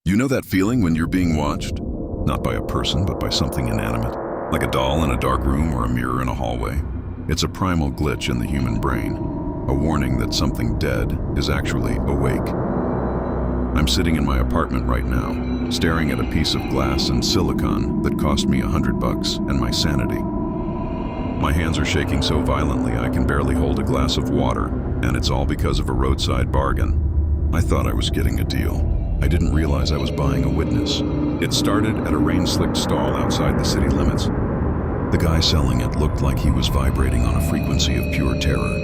You know that feeling when you're being watched? Not by a person, but by something inanimate, like a doll in a dark room or a mirror in a hallway. It's a primal glitch in the human brain, a warning that something dead is actually awake. I'm sitting in my apartment right now, staring at a piece of glass and silicone that cost me $100 and my sanity. My hands are shaking so violently I can barely hold a glass of water, and it's all because of a roadside bargain. I thought I was getting a deal. I didn't realize I was buying a witness. It started at a rain-slicked stall outside the city limits. The guy selling it looked like he was vibrating on a frequency of pure terror.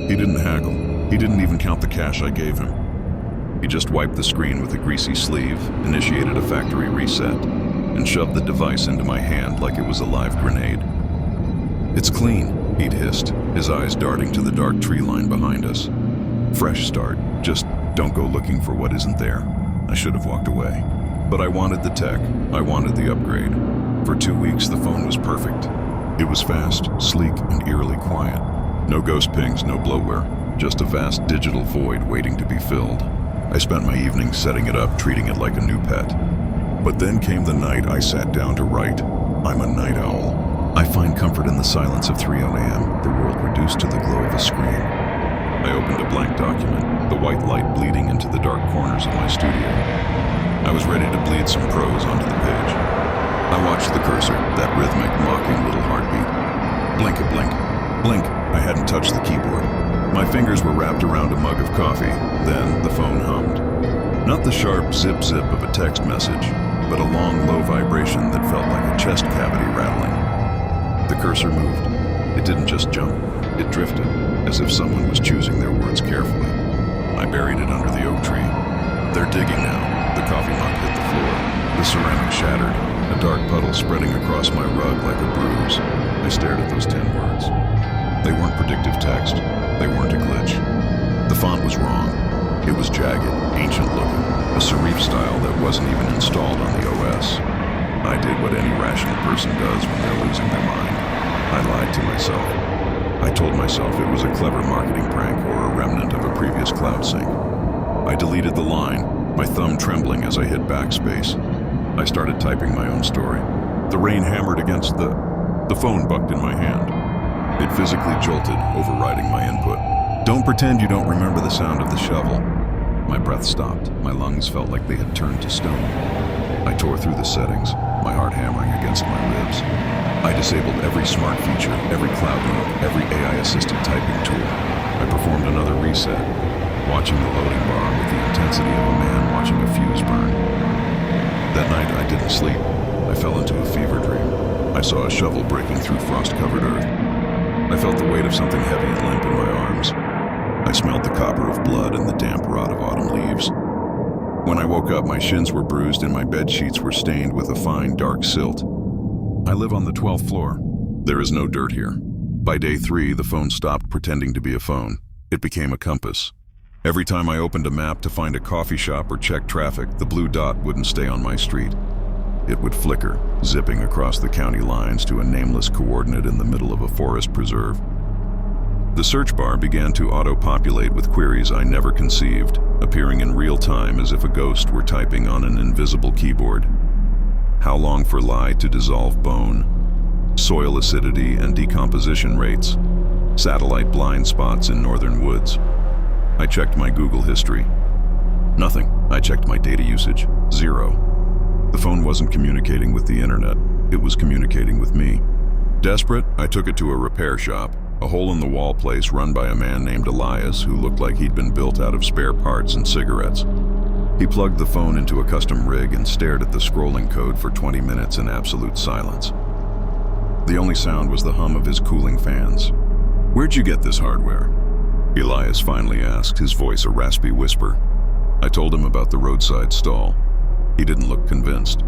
He didn't haggle. He didn't even count the cash I gave him. He just wiped the screen with a greasy sleeve, initiated a factory reset, and shoved the device into my hand like it was a live grenade. "It's clean," he'd hissed, his eyes darting to the dark tree line behind us. "Fresh start. Just don't go looking for what isn't there." I should have walked away. But I wanted the tech. I wanted the upgrade. For 2 weeks, the phone was perfect. It was fast, sleek, and eerily quiet. No ghost pings, no bloatware, just a vast digital void waiting to be filled. I spent my evenings setting it up, treating it like a new pet. But then came the night I sat down to write. I'm a night owl. I find comfort in the silence of 3:00 a.m., the world reduced to the glow of a screen. I opened a blank document, the white light bleeding into the dark corners of my studio. I was ready to bleed some prose onto the page. I watched the cursor, that rhythmic, mocking little heartbeat. Blink-a-blink, blink. I hadn't touched the keyboard. My fingers were wrapped around a mug of coffee. Then the phone hummed. Not the sharp zip-zip of a text message, but a long, low vibration that felt like a chest cavity rattling. The cursor moved. It didn't just jump. It drifted, as if someone was choosing their words carefully. I buried it under the oak tree. They're digging now. The coffee mug hit the floor. The ceramic shattered, a dark puddle spreading across my rug like a bruise. I stared at those 10 words. They weren't predictive text. They weren't a glitch. The font was wrong. It was jagged, ancient-looking, a serif style that wasn't even installed on the OS. I did what any rational person does when they're losing their mind. I lied to myself. I told myself it was a clever marketing prank or a remnant of a previous cloud sync. I deleted the line, my thumb trembling as I hit backspace. I started typing my own story. The rain hammered against the phone bucked in my hand. It physically jolted, overriding my input. Don't pretend you don't remember the sound of the shovel. My breath stopped. My lungs felt like they had turned to stone. I tore through the settings, my heart hammering against my ribs. I disabled every smart feature, every cloud mode, every AI-assisted typing tool. I performed another reset, watching the loading bar with the intensity of a man watching a fuse burn. That night, I didn't sleep. I fell into a fever dream. I saw a shovel breaking through frost-covered earth. I felt the weight of something heavy and limp in my arms. I smelled the copper of blood and the damp rot of autumn leaves. When I woke up, my shins were bruised and my bed sheets were stained with a fine, dark silt. I live on the 12th floor. There is no dirt here. By day 3, the phone stopped pretending to be a phone. It became a compass. Every time I opened a map to find a coffee shop or check traffic, the blue dot wouldn't stay on my street. It would flicker, zipping across the county lines to a nameless coordinate in the middle of a forest preserve. The search bar began to auto-populate with queries I never conceived, appearing in real time as if a ghost were typing on an invisible keyboard. How long for lye to dissolve bone? Soil acidity and decomposition rates. Satellite blind spots in northern woods. I checked my Google history. Nothing. I checked my data usage. 0. The phone wasn't communicating with the internet. It was communicating with me. Desperate, I took it to a repair shop, a hole-in-the-wall place run by a man named Elias who looked like he'd been built out of spare parts and cigarettes. He plugged the phone into a custom rig and stared at the scrolling code for 20 minutes in absolute silence. The only sound was the hum of his cooling fans. "Where'd you get this hardware?" Elias finally asked, his voice a raspy whisper. I told him about the roadside stall. He didn't look convinced.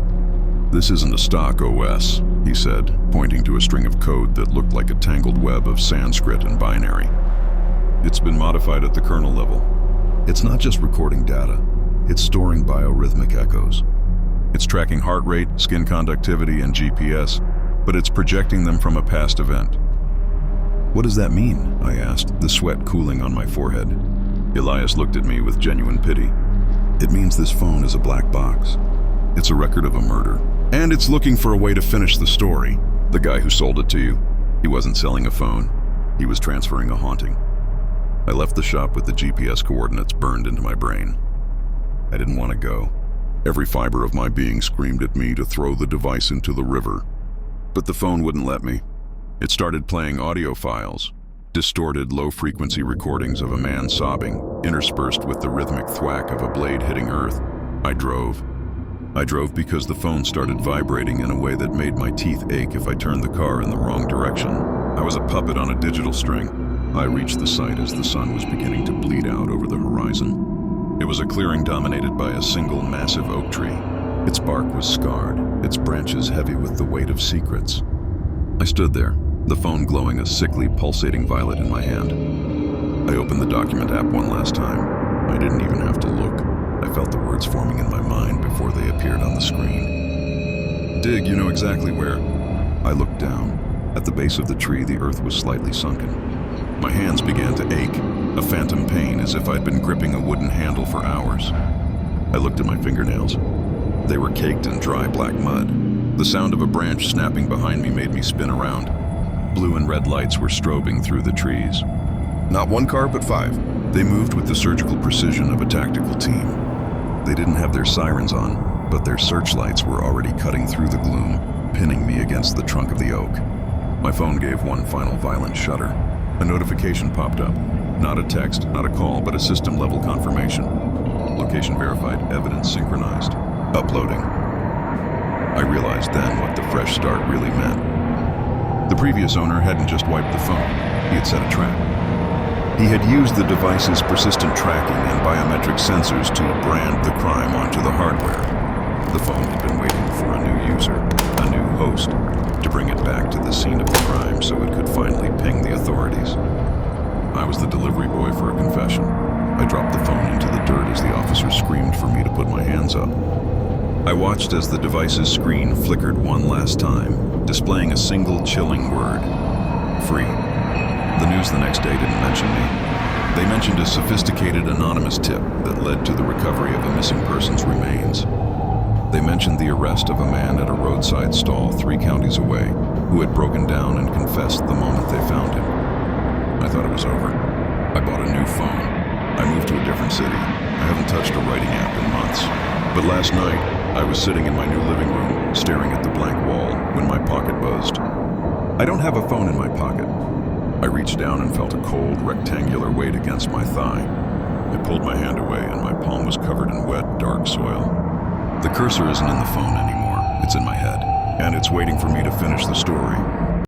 "This isn't a stock OS," he said, pointing to a string of code that looked like a tangled web of Sanskrit and binary. "It's been modified at the kernel level. It's not just recording data. It's storing biorhythmic echoes. It's tracking heart rate, skin conductivity, and GPS, but it's projecting them from a past event." "What does that mean?" I asked, the sweat cooling on my forehead. Elias looked at me with genuine pity. It means this phone is a black box. It's a record of a murder. And it's looking for a way to finish the story. The guy who sold it to you, he wasn't selling a phone. He was transferring a haunting. I left the shop with the GPS coordinates burned into my brain. I didn't want to go. Every fiber of my being screamed at me to throw the device into the river. But the phone wouldn't let me. It started playing audio files, distorted low-frequency recordings of a man sobbing, interspersed with the rhythmic thwack of a blade hitting earth. I drove. I drove because the phone started vibrating in a way that made my teeth ache if I turned the car in the wrong direction. I was a puppet on a digital string. I reached the site as the sun was beginning to bleed out over the horizon. It was a clearing dominated by a single massive oak tree. Its bark was scarred, its branches heavy with the weight of secrets. I stood there, the phone glowing a sickly, pulsating violet in my hand. I opened the document app one last time. I didn't even have to look. I felt the words forming in my mind before they appeared on the screen. Dig, you know exactly where. I looked down. At the base of the tree, the earth was slightly sunken. My hands began to ache, a phantom pain as if I'd been gripping a wooden handle for hours. I looked at my fingernails. They were caked in dry black mud. The sound of a branch snapping behind me made me spin around. Blue and red lights were strobing through the trees. Not one car, but 5. They moved with the surgical precision of a tactical team. They didn't have their sirens on, but their searchlights were already cutting through the gloom, pinning me against the trunk of the oak. My phone gave one final violent shudder. A notification popped up. Not a text, not a call, but a system-level confirmation. Location verified, evidence synchronized. Uploading. I realized then what the fresh start really meant. The previous owner hadn't just wiped the phone, he had set a trap. He had used the device's persistent tracking and biometric sensors to brand the crime onto the hardware. The phone had been waiting for a new user, a new host, to bring it back to the scene of the crime so it could finally ping the authorities. I was the delivery boy for a confession. I dropped the phone into the dirt as the officer screamed for me to put my hands up. I watched as the device's screen flickered one last time, displaying a single chilling word: free. The news the next day didn't mention me. They mentioned a sophisticated anonymous tip that led to the recovery of a missing person's remains. They mentioned the arrest of a man at a roadside stall 3 counties away who had broken down and confessed the moment they found him. I thought it was over. I bought a new phone. I moved to a different city. I haven't touched a writing app in months. But last night, I was sitting in my new living room, staring at the blank wall, when my pocket buzzed. I don't have a phone in my pocket. I reached down and felt a cold, rectangular weight against my thigh. I pulled my hand away and my palm was covered in wet, dark soil. The cursor isn't in the phone anymore. It's in my head, and it's waiting for me to finish the story.